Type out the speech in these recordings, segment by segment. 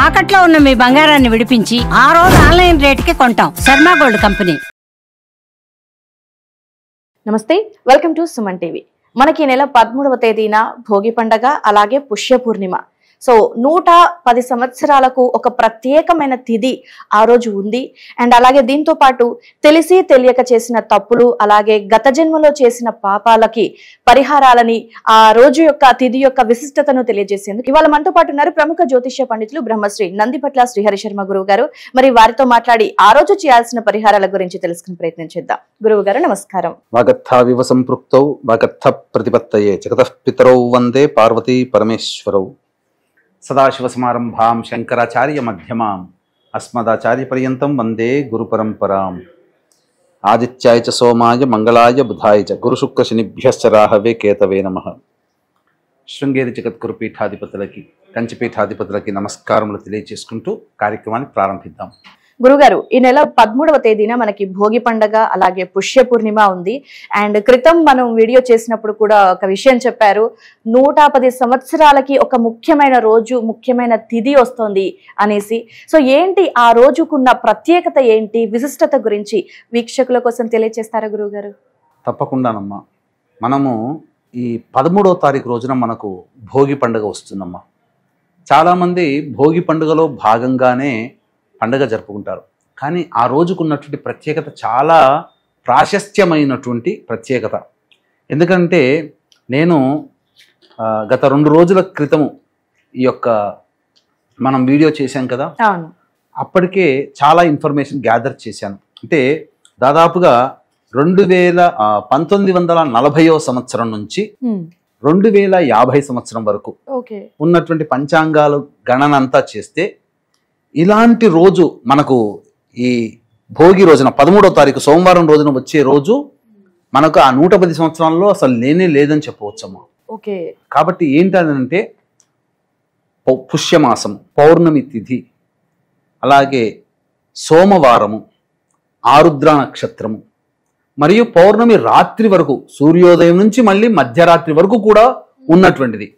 తాకట్లో ఉన్న మీ బంగారాన్ని విడిపించి ఆ రోజు ఆన్లైన్ రేటుకి కొంటాం. Sharma gold company. నమస్తే, వెల్కమ్ టు సుమన్ టీవీ. మనకి నెల 13వ తేదీన భోగి పండగ, అలాగే పుష్య పూర్ణిమ. సో 110 సంవత్సరాలకు ఒక ప్రత్యేకమైన తిథి ఆ రోజు ఉంది. అండ్ అలాగే దీంతో పాటు తెలిసి తెలియక చేసిన తప్పులు, అలాగే గత జన్మలో చేసిన పాపాలకి పరిహారాలని, ఆ రోజు యొక్క తిథి యొక్క విశిష్టతను తెలియజేసేందుకు ఇవాళ మనతో పాటు ఉన్నారు ప్రముఖ జ్యోతిష్య పండితులు బ్రహ్మశ్రీ నందిపట్ల శ్రీహరి శర్మ గురువు గారు. మరి వారితో మాట్లాడి ఆ రోజు చేయాల్సిన పరిహారాల గురించి తెలుసుకునే ప్రయత్నం చేద్దాం. గురువు గారు నమస్కారం. వాగర్థావివ సంపృక్తౌ వాగర్థ ప్రతిపత్తయే జగతః పితరౌ వందే పార్వతీ పరమేశ్వరౌ. సదాశివసమారంభాం శంకరాచార్య మధ్యమాం అస్మదాచార్య పర్యంతం వందే గురు పరంపరాం. ఆదిత్యాయ చ సోమాయ మంగళాయ బుధాయ చ గురుశుక్ర శనిభ్యశ్చ రాహవే కేతవే నమః. శృంగేరి జగద్గురు పీఠాధిపతులకి, కంచిపీఠాధిపతులకి నమస్కారములు తెలియజేసుకుంటూ కార్యక్రమాన్ని ప్రారంభిద్దాం. గురుగారు, ఈ నెల 13వ తేదీన మనకి భోగి పండగ, అలాగే పుష్య పూర్ణిమ ఉంది. అండ్ క్రితం మనం వీడియో చేసినప్పుడు కూడా ఒక విషయం చెప్పారు, 110 సంవత్సరాలకి ఒక ముఖ్యమైన రోజు, ముఖ్యమైన తిథి వస్తుంది అనేసి. సో ఏంటి ఆ రోజుకున్న ప్రత్యేకత ఏంటి, విశిష్టత గురించి వీక్షకుల కోసం తెలియజేస్తారా గురువుగారు? తప్పకుండానమ్మా. మనము ఈ 13వ తారీఖు రోజున మనకు భోగి పండుగ వస్తుందమ్మా. చాలామంది భోగి పండుగలో భాగంగానే పండుగ జరుపుకుంటారు. కానీ ఆ రోజుకున్నటువంటి ప్రత్యేకత చాలా ప్రాశస్త్యమైనటువంటి ప్రత్యేకత. ఎందుకంటే నేను గత 2 రోజుల క్రితము ఈ యొక్క మనం వీడియో చేశాం కదా, అప్పటికే చాలా ఇన్ఫర్మేషన్ గ్యాదర్ చేశాను. అంటే దాదాపుగా 1940వ సంవత్సరం నుంచి 2050 సంవత్సరం వరకు ఉన్నటువంటి పంచాంగాలు గణన అంతా చేస్తే ఇలాంటి రోజు మనకు ఈ భోగి రోజున 13వ తారీఖు సోమవారం రోజున వచ్చే రోజు మనకు ఆ 110 సంవత్సరాల్లో అసలు లేనే లేదని చెప్పవచ్చమ్మా. కాబట్టి ఏంటంటే పుష్యమాసం, పౌర్ణమి తిథి, అలాగే సోమవారము, ఆరుద్ర నక్షత్రము, మరియు పౌర్ణమి రాత్రి వరకు, సూర్యోదయం నుంచి మళ్ళీ మధ్యరాత్రి వరకు కూడా ఉన్నటువంటిది.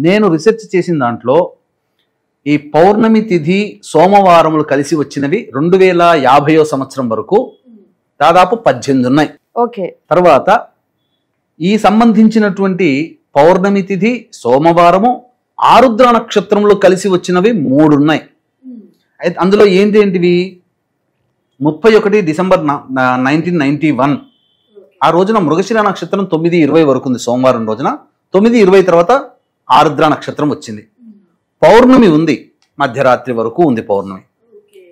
నేను రీసెర్చ్ చేసిన దాంట్లో ఈ పౌర్ణమి తిథి సోమవారములు కలిసి వచ్చినవి 2050వ సంవత్సరం వరకు దాదాపు 18 ఉన్నాయి. తర్వాత ఈ సంబంధించినటువంటి పౌర్ణమి తిథి, సోమవారము, ఆరుద్ర నక్షత్రములు కలిసి వచ్చినవి 3 ఉన్నాయి. అయితే అందులో ఏంటివి, 31 డిసెంబర్ 1991 ఆ రోజున మృగశిర నక్షత్రం 9:20 వరకు ఉంది. సోమవారం రోజున 9:20 తర్వాత ఆరుద్ర నక్షత్రం వచ్చింది. పౌర్ణమి ఉంది, మధ్యరాత్రి వరకు ఉంది పౌర్ణమి.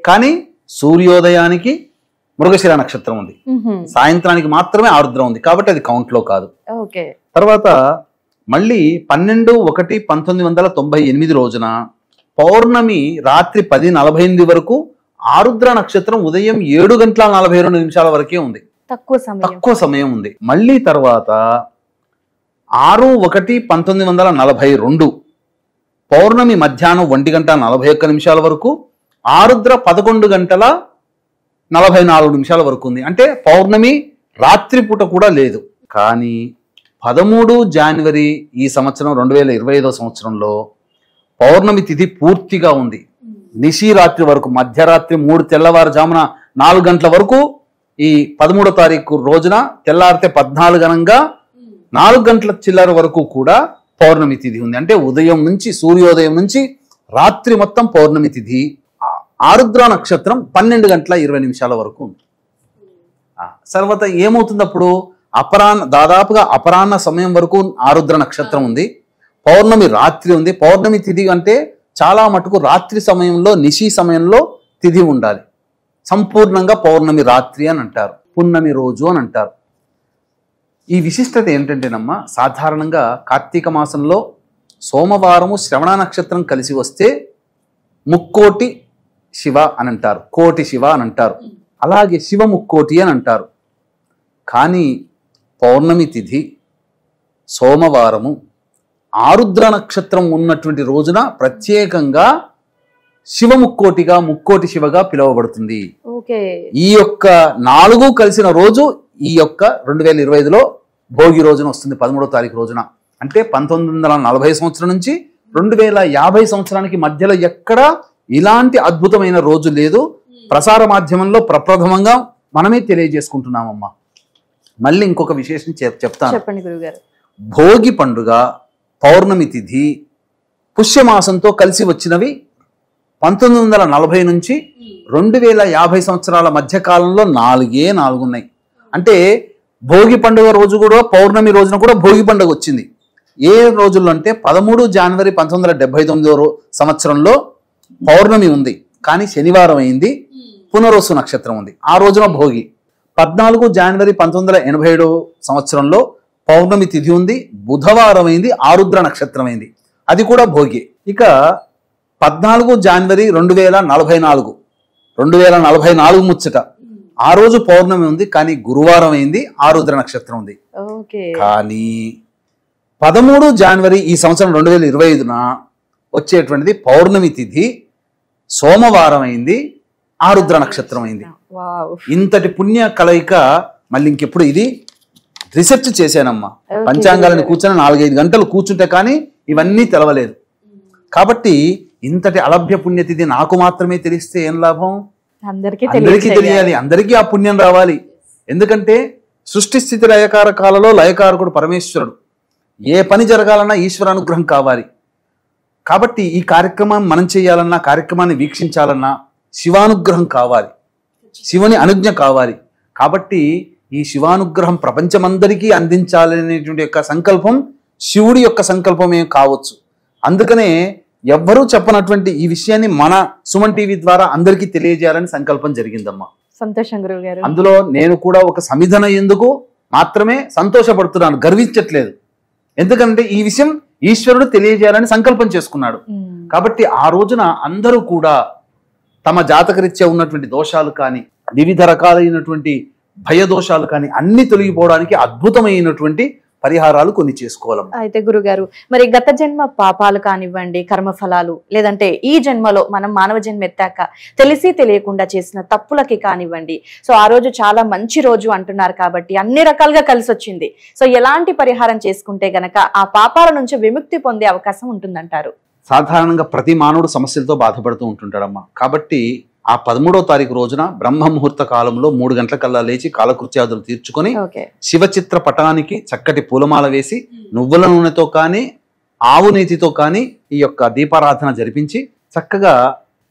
కానీ సూర్యోదయానికి మృగశిర నక్షత్రం ఉంది, సాయంత్రానికి మాత్రమే ఆరుద్ర ఉంది. కాబట్టి అది కౌంట్లో కాదు. తర్వాత మళ్ళీ 12/1/1998 రోజున పౌర్ణమి రాత్రి 10:48 వరకు, ఆరుద్ర నక్షత్రం ఉదయం 7:42 వరకే ఉంది. తక్కువ సమయం ఉంది. మళ్ళీ తర్వాత 6/1/1942 పౌర్ణమి మధ్యాహ్నం 1:41 వరకు, ఆరుద్ర 11:44 వరకు ఉంది. అంటే పౌర్ణమి రాత్రిపూట కూడా లేదు. కానీ 13 జనవరి ఈ సంవత్సరం 2025వ సంవత్సరంలో పౌర్ణమి తిథి పూర్తిగా ఉంది. నిశిరాత్రి వరకు, మధ్యరాత్రి 3 తెల్లవారుజామున 4 గంటల వరకు ఈ 13వ తారీఖు రోజున తెల్లారితే 14 గణంగా 4 గంటల చిల్లర వరకు కూడా పౌర్ణమి తిథి ఉంది. అంటే ఉదయం నుంచి, సూర్యోదయం నుంచి రాత్రి మొత్తం పౌర్ణమి తిథి. ఆరుద్ర నక్షత్రం 12:20 వరకు ఉంది. తర్వాత ఏమవుతుంది, అప్పుడు దాదాపుగా అపరాహ్న సమయం వరకు ఆరుద్ర నక్షత్రం ఉంది. పౌర్ణమి రాత్రి ఉంది. పౌర్ణమి తిథి అంటే చాలా మటుకు రాత్రి సమయంలో, నిశి సమయంలో తిథి ఉండాలి. సంపూర్ణంగా పౌర్ణమి రాత్రి అని అంటారు, పున్నమి రోజు అని అంటారు. ఈ విశిష్టత ఏంటంటేనమ్మా, సాధారణంగా కార్తీక మాసంలో సోమవారము శ్రవణ నక్షత్రం కలిసి వస్తే ముక్కోటి శివ అని అంటారు, కోటి శివ అని అంటారు, అలాగే శివ ముక్కోటి అని అంటారు. కానీ పౌర్ణమి తిథి సోమవారము ఆరుద్ర నక్షత్రం ఉన్నటువంటి రోజున ప్రత్యేకంగా శివముక్కోటిగా, ముక్కోటి శివగా పిలువబడుతుంది. ఈ యొక్క 4 కలిసిన రోజు ఈ యొక్క 2025లో భోగి రోజున వస్తుంది, 13వ తారీఖు రోజున. అంటే 1940 సంవత్సరం నుంచి 2050 సంవత్సరానికి మధ్యలో ఎక్కడా ఇలాంటి అద్భుతమైన రోజు లేదు. ప్రసార మాధ్యమంలో ప్రప్రథమంగా మనమే తెలియజేసుకుంటున్నామమ్మా. మళ్ళీ ఇంకొక విశేషం చెప్తాను. చెప్పండి గురుగారు. భోగి పండుగ, పౌర్ణమి తిథి పుష్యమాసంతో కలిసి వచ్చినవి 1940 నుంచి 2050 సంవత్సరాల మధ్య కాలంలో 4 ఉన్నాయి. అంటే భోగి పండుగ రోజు కూడా, పౌర్ణమి రోజున కూడా భోగి పండుగ వచ్చింది. ఏ రోజుల్లో అంటే 13 జనవరి 1979 సంవత్సరంలో పౌర్ణమి ఉంది, కానీ శనివారం అయింది, పునరోసు నక్షత్రం ఉంది, ఆ రోజున భోగి. 14 జనవరి 1987 సంవత్సరంలో పౌర్ణమి తిథి ఉంది, బుధవారం అయింది, ఆరుద్ర నక్షత్రం అయింది, అది కూడా భోగి. ఇక 14 జనవరి 2044 ముచ్చట, ఆ రోజు పౌర్ణమి ఉంది, కానీ గురువారం అయింది, ఆరుద్ర నక్షత్రం ఉంది. కానీ 13 జనవరి ఈ సంవత్సరం 2025న వచ్చేటువంటిది పౌర్ణమి తిథి, సోమవారం అయింది, ఆరుద్ర నక్షత్రం అయింది. ఇంతటి పుణ్య కలయిక మళ్ళీ ఇంకెప్పుడు ఇది రీసెర్చ్ చేశానమ్మా. పంచాంగాలను కూర్చొని 4-5 గంటలు కూర్చుంటే కానీ ఇవన్నీ తెలవలేదు. కాబట్టి ఇంతటి అలభ్య పుణ్యతిథి నాకు మాత్రమే తెలిస్తే ఏం లాభం? అందరికీ తెలియాలి, అందరికీ ఆ పుణ్యం రావాలి. ఎందుకంటే సృష్టి స్థితి లయకార కాలలో లయకారకుడు పరమేశ్వరుడు. ఏ పని జరగాలన్నా ఈశ్వర అనుగ్రహం కావాలి. కాబట్టి ఈ కార్యక్రమం మనం చేయాలన్నా, కార్యక్రమాన్ని వీక్షించాలన్నా శివానుగ్రహం కావాలి, శివుని అనుజ్ఞ కావాలి. కాబట్టి ఈ శివానుగ్రహం ప్రపంచమందరికీ అందించాలనేటువంటి యొక్క సంకల్పం శివుడి యొక్క సంకల్పమే కావచ్చు. అందుకనే ఎవ్వరూ చెప్పనటువంటి ఈ విషయాన్ని మన సుమన్ టీవీ ద్వారా అందరికీ తెలియజేయాలని సంకల్పం జరిగిందమ్మా. సంతోషం గురువు గారు. అందులో నేను కూడా ఒక సమిధన ఎందుకు మాత్రమే సంతోషపడుతున్నాను, గర్వించట్లేదు. ఎందుకంటే ఈ విషయం ఈశ్వరుడు తెలియజేయాలని సంకల్పం చేసుకున్నాడు. కాబట్టి ఆ రోజున అందరూ కూడా తమ జాతకరీత్యా ఉన్నటువంటి దోషాలు కానీ, వివిధ రకాలైనటువంటి భయ దోషాలు కానీ అన్ని తొలగిపోవడానికి అద్భుతమైనటువంటి పరిహారాలు కొన్ని చేసుకోవాలి. అయితే గురుగారు, మరి గత జన్మ పాపాలు కానివ్వండి, కర్మఫలాలు, లేదంటే ఈ జన్మలో మనం మానవ జన్మ ఎత్తాక తెలిసి తెలియకుండా చేసిన తప్పులకి కానివ్వండి, సో ఆ రోజు చాలా మంచి రోజు అంటున్నారు కాబట్టి అన్ని రకాలుగా కలిసి వచ్చింది. సో ఎలాంటి పరిహారం చేసుకుంటే గనక ఆ పాపాల నుంచి విముక్తి పొందే అవకాశం ఉంటుందంటారు? సాధారణంగా ప్రతి మానవుడు సమస్యలతో బాధపడుతూ ఉంటుంటాడమ్మా. కాబట్టి ఆ 13వ తారీఖు రోజున బ్రహ్మ ముహూర్త కాలంలో 3 గంటలకల్లా లేచి కాలకృత్యాదులు తీర్చుకొని శివచిత్ర పటానికి చక్కటి పూలమాల వేసి నువ్వుల నూనెతో కానీ ఆవు నేతితో కానీ ఈ యొక్క దీపారాధన జరిపించి చక్కగా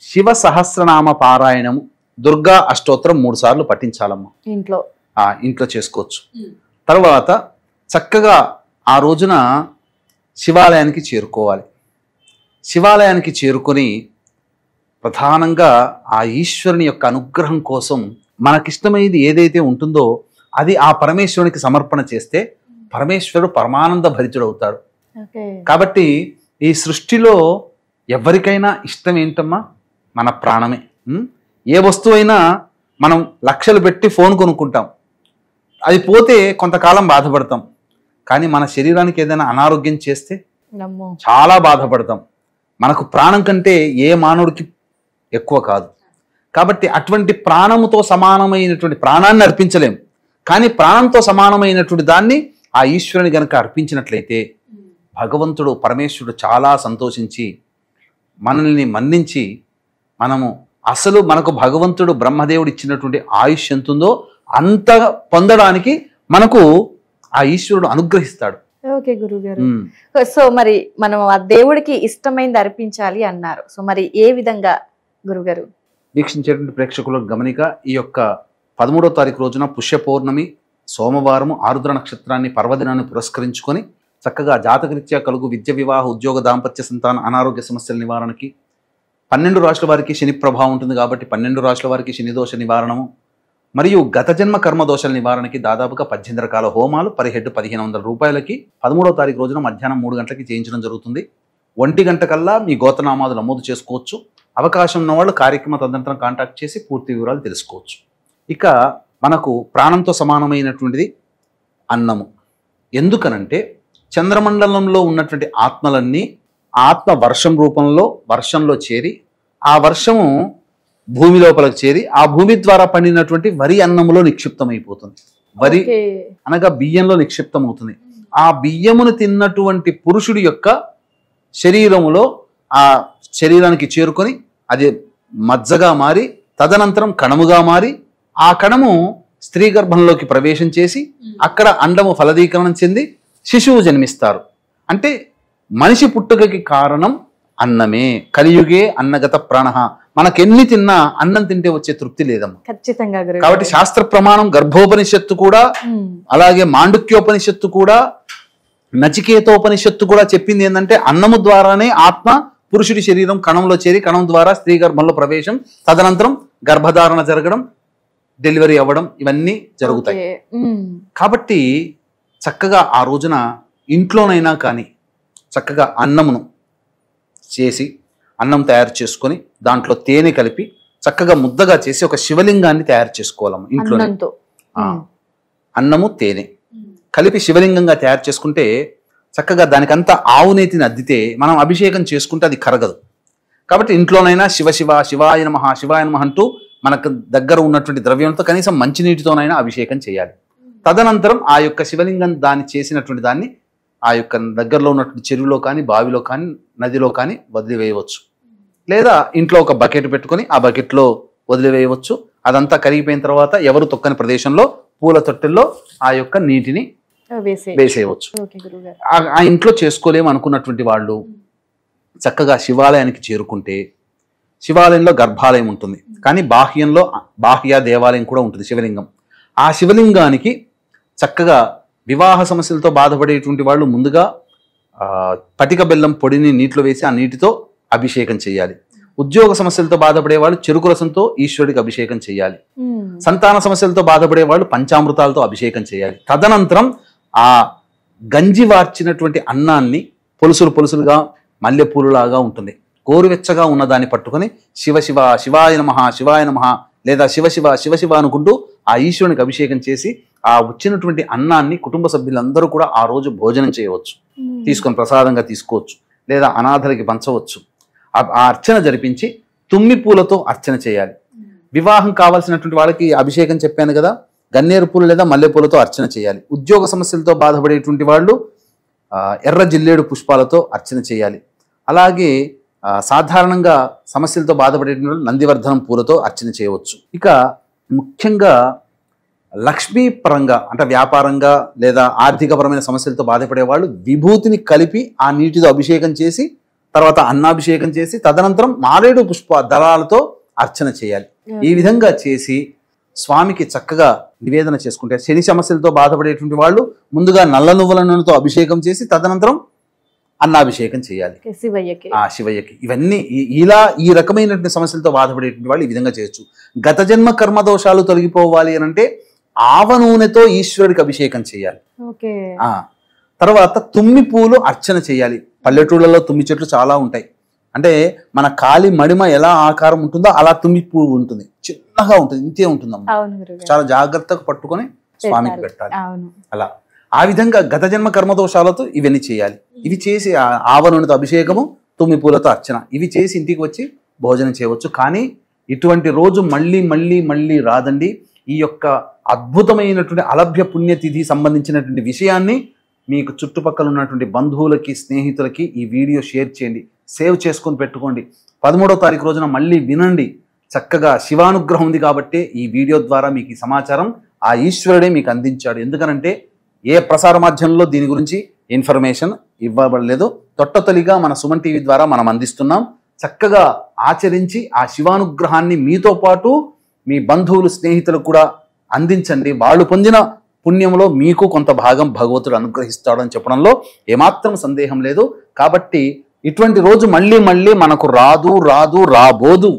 శివ సహస్రనామ పారాయణము, దుర్గా అష్టోత్తరం 3 సార్లు పఠించాలమ్మా. ఇంట్లో చేసుకోవచ్చు. తర్వాత చక్కగా ఆ రోజున శివాలయానికి చేరుకోవాలి. శివాలయానికి చేరుకొని ప్రధానంగా ఆ ఈశ్వరుని యొక్క అనుగ్రహం కోసం మనకిష్టమైనది ఏదైతే ఉంటుందో అది ఆ పరమేశ్వరునికి సమర్పణ చేస్తే పరమేశ్వరుడు పరమానంద భరితుడవుతాడు. కాబట్టి ఈ సృష్టిలో ఎవరికైనా ఇష్టం ఏంటమ్మా? మన ప్రాణమే. ఏ వస్తువైనా మనం లక్షలు పెట్టి ఫోన్ కొనుక్కుంటాం, అది పోతే కొంతకాలం బాధపడతాం. కానీ మన శరీరానికి ఏదైనా అనారోగ్యం చేస్తే చాలా బాధపడతాం. మనకు ప్రాణం కంటే ఏ మానవుడికి ఎక్కువ కాదు. కాబట్టి అటువంటి ప్రాణముతో సమానమైనటువంటి ప్రాణాన్ని అర్పించలేం, కానీ ప్రాణంతో సమానమైనటువంటి దాన్ని ఆ ఈశ్వరుని గనక అర్పించినట్లయితే భగవంతుడు పరమేశ్వరుడు చాలా సంతోషించి మనల్ని మన్నించి మనకు భగవంతుడు బ్రహ్మదేవుడు ఇచ్చినటువంటి ఆయుష్ ఎంతుందో అంత పొందడానికి మనకు ఆ ఈశ్వరుడు అనుగ్రహిస్తాడు. ఓకే గురుగారు. సో మరి మనం ఆ దేవుడికి ఇష్టమైనది అర్పించాలి అన్నారు. సో మరి ఏ విధంగా గురుగారు? వీక్షించేటువంటి ప్రేక్షకులకు గమనిక, ఈ యొక్క 13వ తారీఖు రోజున పుష్య పౌర్ణమి, సోమవారము, ఆరుద్ర నక్షత్రాన్ని పర్వదినాన్ని పురస్కరించుకొని చక్కగా జాతకరీత్యా కలుగు విద్య, వివాహ, ఉద్యోగ, దాంపత్య, సంతాన, అనారోగ్య సమస్యల నివారణకి 12 రాశుల వారికి శని ప్రభావం ఉంటుంది కాబట్టి 12 రాశుల వారికి శని దోష నివారణము మరియు గత జన్మ కర్మ దోషాల నివారణకి దాదాపుగా 18 రకాల హోమాలు పర్ హెడ్ 1500 రూపాయలకి 13వ తారీఖు రోజున మధ్యాహ్నం 3 గంటలకి చేయించడం జరుగుతుంది. 1 గంట కల్లా మీ గోత్రనామాలు నమోదు చేసుకోవచ్చు. అవకాశం ఉన్న వాళ్ళు కార్యక్రమ తదనంతరం కాంటాక్ట్ చేసి పూర్తి వివరాలు తెలుసుకోవచ్చు. ఇక మనకు ప్రాణంతో సమానమైనటువంటిది అన్నము. ఎందుకనంటే చంద్రమండలంలో ఉన్నటువంటి ఆత్మలన్నీ ఆత్మ వర్షం రూపంలో వర్షంలో చేరి ఆ వర్షము భూమి లోపలికి చేరి ఆ భూమి ద్వారా పండినటువంటి వరి అన్నములో నిక్షిప్తమైపోతుంది. వరి అనగా బియ్యంలో నిక్షిప్తం అవుతుంది. ఆ బియ్యమును తిన్నటువంటి పురుషుడి యొక్క శరీరములో ఆ శరీరానికి చేరుకొని అది మజ్జగా మారి తదనంతరం కణముగా మారి ఆ కణము స్త్రీ గర్భంలోకి ప్రవేశం చేసి అక్కడ అండము ఫలదీకరణం చెంది శిశువు జన్మిస్తారు. అంటే మనిషి పుట్టుకకి కారణం అన్నమే. కలియుగే అన్నగత ప్రాణః. మనకెన్ని తిన్నా అన్నం తింటే వచ్చే తృప్తి లేదమ్మా. ఖచ్చితంగా గురుగారు. కాబట్టి శాస్త్ర ప్రమాణం గర్భోపనిషత్తు కూడా, అలాగే మాండుక్యోపనిషత్తు కూడా, నచికేతోపనిషత్తు కూడా చెప్పింది ఏంటంటే అన్నము ద్వారానే ఆత్మ పురుషుడి శరీరం కణంలో చేరి కణం ద్వారా స్త్రీ గర్భంలో ప్రవేశం, తదనంతరం గర్భధారణ జరగడం, డెలివరీ అవ్వడం, ఇవన్నీ జరుగుతాయి. కాబట్టి చక్కగా ఆ రోజున ఇంట్లోనైనా కానీ చక్కగా అన్నమును చేసి అన్నం తయారు చేసుకొని దాంట్లో తేనె కలిపి చక్కగా ముద్దగా చేసి ఒక శివలింగాన్ని తయారు చేసుకోవాలమ్మ ఇంట్లోనే. అన్నము తేనె కలిపి శివలింగంగా తయారు చేసుకుంటే చక్కగా దానికంతా ఆవు నేతిని అద్దితే మనం అభిషేకం చేసుకుంటే అది కరగదు. కాబట్టి ఇంట్లోనైనా శివ శివ శివాయ నమః శివాయ నమః అంటూ మనకు దగ్గర ఉన్నటువంటి ద్రవ్యంతో కనీసం మంచినీటితోనైనా అభిషేకం చేయాలి. తదనంతరం ఆ యొక్క శివలింగం దాన్ని చేసినటువంటి దాన్ని ఆ యొక్క దగ్గరలో ఉన్నటువంటి చెరువులో కానీ, బావిలో కానీ, నదిలో కానీ వదిలివేయవచ్చు. లేదా ఇంట్లో ఒక బకెట్ పెట్టుకొని ఆ బకెట్లో వదిలివేయవచ్చు. అదంతా కరిగిపోయిన తర్వాత ఎవరు తొక్కని ప్రదేశంలో పూల తొట్టెల్లో ఆ యొక్క నీటిని వేసేయవచ్చు. ఆ ఇంట్లో చేసుకోలేము అనుకున్నటువంటి వాళ్ళు చక్కగా శివాలయానికి చేరుకుంటే, శివాలయంలో గర్భాలయం ఉంటుంది కానీ బాహ్యంలో బాహ్య దేవాలయం కూడా ఉంటుంది, శివలింగం. ఆ శివలింగానికి చక్కగా వివాహ సమస్యలతో బాధపడేటువంటి వాళ్ళు ముందుగా పటిక బెల్లం పొడిని నీటిలో వేసి ఆ నీటితో అభిషేకం చేయాలి. ఉద్యోగ సమస్యలతో బాధపడే వాళ్ళు చెరుకు రసంతో ఈశ్వరుడికి అభిషేకం చేయాలి. సంతాన సమస్యలతో బాధపడే వాళ్ళు పంచామృతాలతో అభిషేకం చేయాలి. తదనంతరం ఆ గంజి వార్చినటువంటి అన్నాన్ని పొలుసులుగా మల్లెపూలులాగా ఉంటుంది, గోరువెచ్చగా ఉన్న దాన్ని పట్టుకొని శివ శివ శివాయ నమః శివాయ నమః లేదా శివ శివ శివ శివ అనుకుంటూ ఆ ఈశ్వరునికి అభిషేకం చేసి ఆ వచ్చినటువంటి అన్నాన్ని కుటుంబ సభ్యులందరూ కూడా ఆ రోజు భోజనం చేయవచ్చు, తీసుకొని ప్రసాదంగా తీసుకోవచ్చు, లేదా అనాథలకి పంచవచ్చు. ఆ అర్చన జరిపించి తుమ్మి పూలతో అర్చన చేయాలి. వివాహం కావాల్సినటువంటి వాళ్ళకి అభిషేకం చెప్పాను కదా, గన్నేరు పూలు లేదా మల్లెపూలతో అర్చన చేయాలి. ఉద్యోగ సమస్యలతో బాధపడేటువంటి వాళ్ళు ఎర్ర జిల్లేడు పుష్పాలతో అర్చన చేయాలి. అలాగే సాధారణంగా సమస్యలతో బాధపడేటువంటి వాళ్ళు నందివర్ధనం పూలతో అర్చన చేయవచ్చు. ఇక ముఖ్యంగా లక్ష్మీ పరంగా అంటే వ్యాపారంగా లేదా ఆర్థికపరమైన సమస్యలతో బాధపడే వాళ్ళు విభూతిని కలిపి ఆ నీటితో అభిషేకం చేసి తర్వాత అన్నాభిషేకం చేసి తదనంతరం మారేడు పుష్ప దళాలతో అర్చన చేయాలి. ఈ విధంగా చేసి స్వామికి చక్కగా నివేదన చేసుకుంటే, శని సమస్యలతో బాధపడేటువంటి వాళ్ళు ముందుగా నల్ల నువ్వుల నూనెతో అభిషేకం చేసి తదనంతరం అన్నాభిషేకం చేయాలి శివయ్యకి. ఇవన్నీ ఇలా ఈ రకమైనటువంటి సమస్యలతో బాధపడేటువంటి వాళ్ళు ఈ విధంగా చేయొచ్చు. గత జన్మ కర్మ దోషాలు తొలగిపోవాలి అని అంటే ఆవ నూనెతో ఈశ్వరుడికి అభిషేకం చేయాలి. తర్వాత తుమ్మి పూలు అర్చన చేయాలి. పల్లెటూళ్ళలో తుమ్మి చెట్లు చాలా ఉంటాయి. అంటే మన కాలి మడిమ ఎలా ఆకారం ఉంటుందో అలా తుమ్మి పువ్వు ఉంటుంది, చిన్నగా ఉంటుంది, ఇంతే ఉంటుందమ్మా. చాలా జాగ్రత్తగా పట్టుకొని స్వామికి పెట్టాలి. అలా ఆ విధంగా గత జన్మ కర్మదోషాలతో ఇవన్నీ చేయాలి. ఇవి చేసి ఆవ నూనెతో అభిషేకము, తుమ్మి పూలతో అర్చన, ఇవి చేసి ఇంటికి వచ్చి భోజనం చేయవచ్చు. కానీ ఇటువంటి రోజు మళ్ళీ మళ్ళీ మళ్ళీ రాదండి. ఈ యొక్క అద్భుతమైనటువంటి అలభ్య పుణ్యతిథి సంబంధించినటువంటి విషయాన్ని మీకు చుట్టుపక్కల ఉన్నటువంటి బంధువులకి, స్నేహితులకి ఈ వీడియో షేర్ చేయండి, సేవ్ చేసుకొని పెట్టుకోండి. 13వ తారీఖు రోజున మళ్ళీ వినండి. చక్కగా శివానుగ్రహం ఉంది కాబట్టి ఈ వీడియో ద్వారా మీకు ఈ సమాచారం ఆ ఈశ్వరుడే మీకు అందించాడు. ఎందుకనంటే ఏ ప్రసార మాధ్యమంలో దీని గురించి ఇన్ఫర్మేషన్ ఇవ్వబడలేదు. తొట్టతొలిగా మన సుమన్ టీవీ ద్వారా మనం అందిస్తున్నాం. చక్కగా ఆచరించి ఆ శివానుగ్రహాన్ని మీతో పాటు మీ బంధువులు, స్నేహితులకు కూడా అందించండి. వాళ్ళు పొందిన పుణ్యంలో మీకు కొంత భాగం భగవంతుడు అనుగ్రహిస్తాడని చెప్పడంలో ఏమాత్రం సందేహం లేదు. కాబట్టి ఇటువంటి రోజు మళ్ళీ మళ్ళీ మనకు రాబోదు.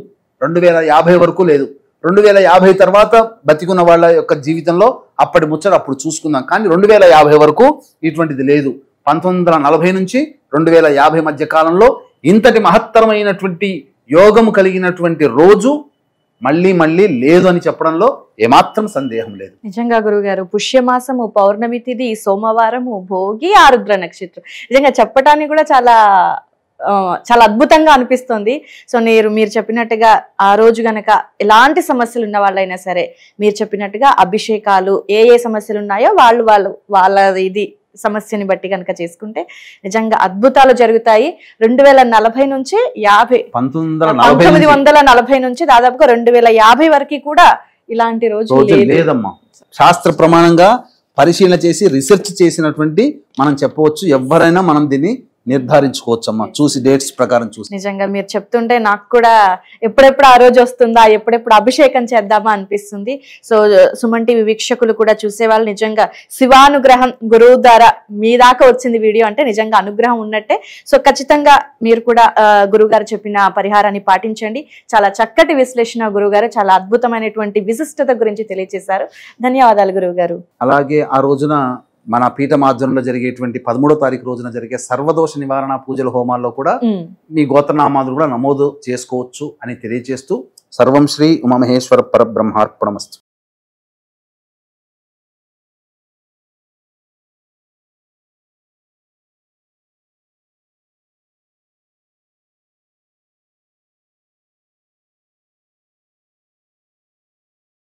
2050 వరకు లేదు. 2050 తర్వాత బతికున్న వాళ్ళ యొక్క జీవితంలో అప్పటి ముచ్చట అప్పుడు చూసుకుందాం. కానీ 2050 వరకు ఇటువంటిది లేదు. 1940 నుంచి 2050 మధ్య కాలంలో ఇంతటి మహత్తరమైనటువంటి యోగము కలిగినటువంటి రోజు మళ్ళీ మళ్ళీ లేదు అని చెప్పడంలో ఏమాత్రం సందేహం లేదు. నిజంగా గురుగారు, పుష్యమాసము, పౌర్ణమి తిథి, సోమవారము, భోగి, ఆరుద్ర నక్షత్రం, నిజంగా చెప్పడానికి కూడా చాలా అద్భుతంగా అనిపిస్తుంది. సో మీరు చెప్పినట్టుగా ఆ రోజు గనక ఎలాంటి సమస్యలు ఉన్న వాళ్ళైనా సరే మీరు చెప్పినట్టుగా అభిషేకాలు ఏ సమస్యలు ఉన్నాయో వాళ్ళ ఇది సమస్యని బట్టి కనుక చేసుకుంటే నిజంగా అద్భుతాలు జరుగుతాయి. 2040 నుంచి 50 1940 నుంచి దాదాపుగా 2050 వరకు కూడా ఇలాంటి రోజు లేదమ్మా. శాస్త్ర ప్రమాణంగా పరిశీలన చేసి రీసెర్చ్ చేసినటువంటి మనం చెప్పవచ్చు. ఎవరైనా మనం దీన్ని నిర్ధారించుకోవచ్చమ్మా, చూసి డేట్స్ ప్రకారం చూసి. నిజంగా మీరు చెప్తుంటే నాకు కూడా ఎప్పుడెప్పుడు ఆ రోజు వస్తుందా, ఎప్పుడెప్పుడు అభిషేకం చేద్దామా అనిపిస్తుంది. సో సుమన్ టీవీ వీక్షకులు కూడా చూసేవాళ్ళు నిజంగా శివానుగ్రహం గురువు ద్వారా మీ దాకా వచ్చింది వీడియో అంటే నిజంగా అనుగ్రహం ఉన్నట్టే. సో ఖచ్చితంగా మీరు కూడా గురువు గారు చెప్పిన పరిహారాన్ని పాటించండి. చాలా చక్కటి విశ్లేషణ గురువు గారు, చాలా అద్భుతమైనటువంటి విశిష్టత గురించి తెలియజేశారు. ధన్యవాదాలు గురువు గారు. అలాగే ఆ రోజున మన పీఠ మాధ్యంలో జరిగేటువంటి 13వ తారీఖు రోజున జరిగే సర్వదోష నివారణ పూజల హోమాల్లో కూడా మీ గోత్రనామాలు కూడా నమోదు చేసుకోవచ్చు అని తెలియజేస్తూ సర్వం శ్రీ ఉమామహేశ్వర పరబ్రహ్మార్పణమస్తు.